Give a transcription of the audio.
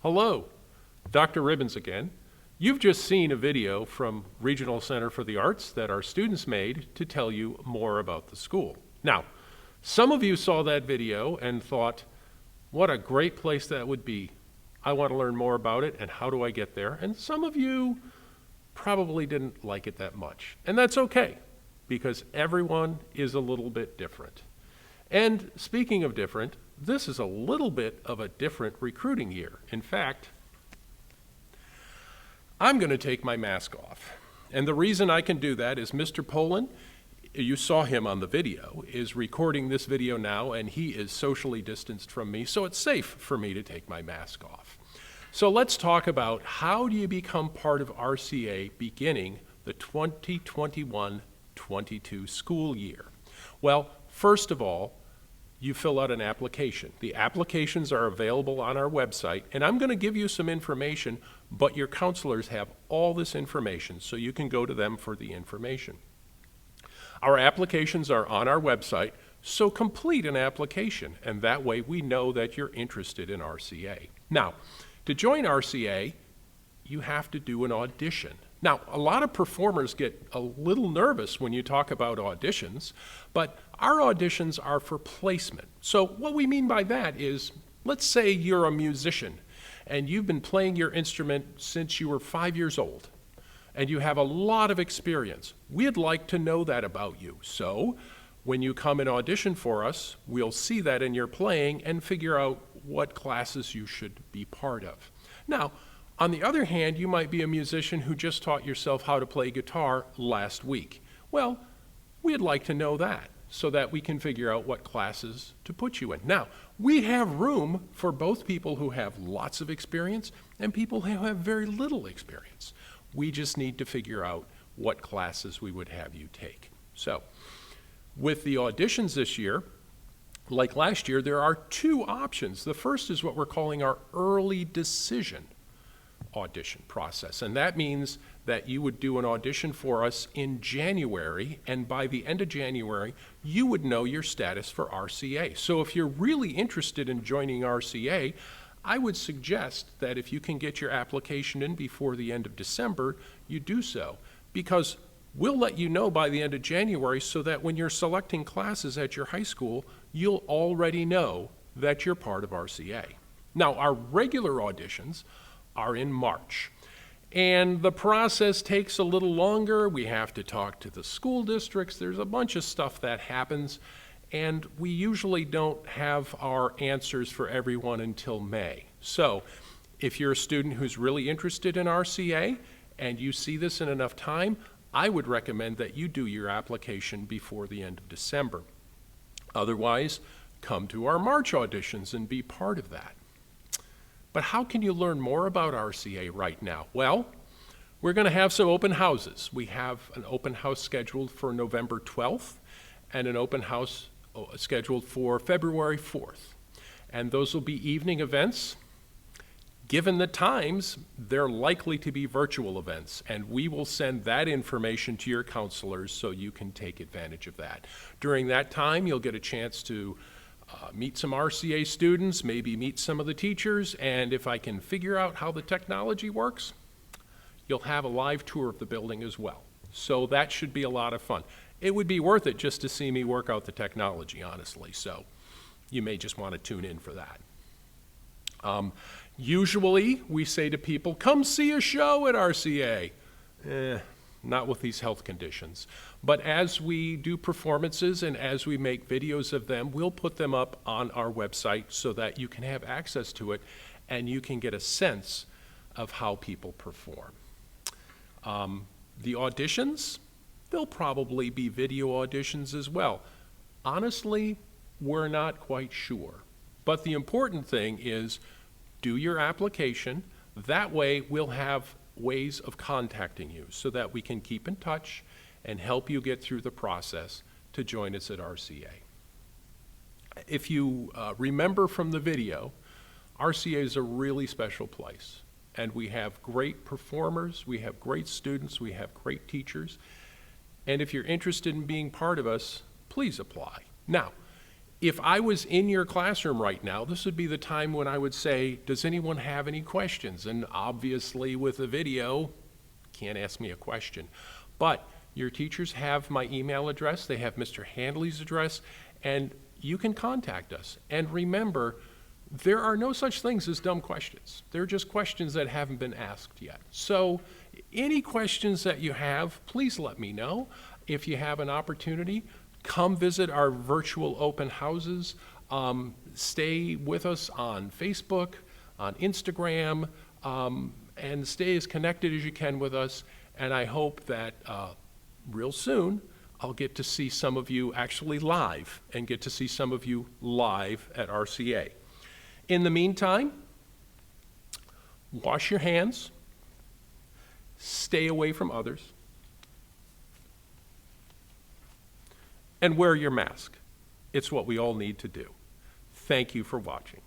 Hello, Dr. Ribbons again. You've just seen a video from Regional Center for the Arts that our students made to tell you more about the school. Now, some of you saw that video and thought, what a great place that would be. I want to learn more about it, and how do I get there? And some of you probably didn't like it that much. And that's okay, because everyone is a little bit different. And speaking of different, this is a little bit of a different recruiting year. In fact, I'm going to take my mask off. And the reason I can do that is Mr. Poland, you saw him on the video, is recording this video now, and he is socially distanced from me, so it's safe for me to take my mask off. So let's talk about how do you become part of RCA beginning the 2021-22 school year. Well, first of all, you fill out an application. The applications are available on our website, and I'm going to give you some information, but your counselors have all this information, so you can go to them for the information. Our applications are on our website, so complete an application, and that way we know that you're interested in RCA. Now, to join RCA, you have to do an audition. Now, a lot of performers get a little nervous when you talk about auditions, but our auditions are for placement. So what we mean by that is, let's say you're a musician and you've been playing your instrument since you were 5 years old and you have a lot of experience. We'd like to know that about you. So when you come and audition for us, we'll see that in your playing and figure out what classes you should be part of. Now, on the other hand, you might be a musician who just taught yourself how to play guitar last week. Well, we'd like to know that so that we can figure out what classes to put you in. Now, we have room for both people who have lots of experience and people who have very little experience. We just need to figure out what classes we would have you take. So, with the auditions this year, like last year, there are two options. The first is what we're calling our early decision audition process, and that means that you would do an audition for us in January, and by the end of January you would know your status for RCA. So if you're really interested in joining RCA, I would suggest that if you can get your application in before the end of December, you do so, because we'll let you know by the end of January so that when you're selecting classes at your high school, you'll already know that you're part of RCA. Now, our regular auditions are in March. And the process takes a little longer. We have to talk to the school districts. There's a bunch of stuff that happens, and we usually don't have our answers for everyone until May. So if you're a student who's really interested in RCA and you see this in enough time, I would recommend that you do your application before the end of December. Otherwise, come to our March auditions and be part of that. But how can you learn more about RCA right now? Well, we're going to have some open houses. We have an open house scheduled for November 12th and an open house scheduled for February 4th. And those will be evening events. Given the times, they're likely to be virtual events, and we will send that information to your counselors so you can take advantage of that. During that time, you'll get a chance to meet some RCA students, maybe meet some of the teachers, and if I can figure out how the technology works, you'll have a live tour of the building as well. So that should be a lot of fun. It would be worth it just to see me work out the technology, honestly, so you may just want to tune in for that. Usually, we say to people, come see a show at RCA. Not with these health conditions. But as we do performances and as we make videos of them, we'll put them up on our website so that you can have access to it and you can get a sense of how people perform. The auditions, they'll probably be video auditions as well. Honestly, we're not quite sure. But the important thing is do your application. That way we'll have ways of contacting you so that we can keep in touch and help you get through the process to join us at RCA. If you remember from the video, RCA is a really special place, and we have great performers, we have great students, we have great teachers, and if you're interested in being part of us, please apply. Now, If I was in your classroom right now, this would be the time when I would say, does anyone have any questions? And obviously with a video, can't ask me a question. But your teachers have my email address, they have Mr. Handley's address, and you can contact us. And remember, there are no such things as dumb questions. They're just questions that haven't been asked yet. So any questions that you have, please let me know. If you have an opportunity, come visit our virtual open houses. Stay with us on Facebook, on Instagram, and stay as connected as you can with us. And I hope that real soon I'll get to see some of you actually live and get to see some of you live at RCA. In the meantime, wash your hands, stay away from others, and wear your mask. It's what we all need to do. Thank you for watching.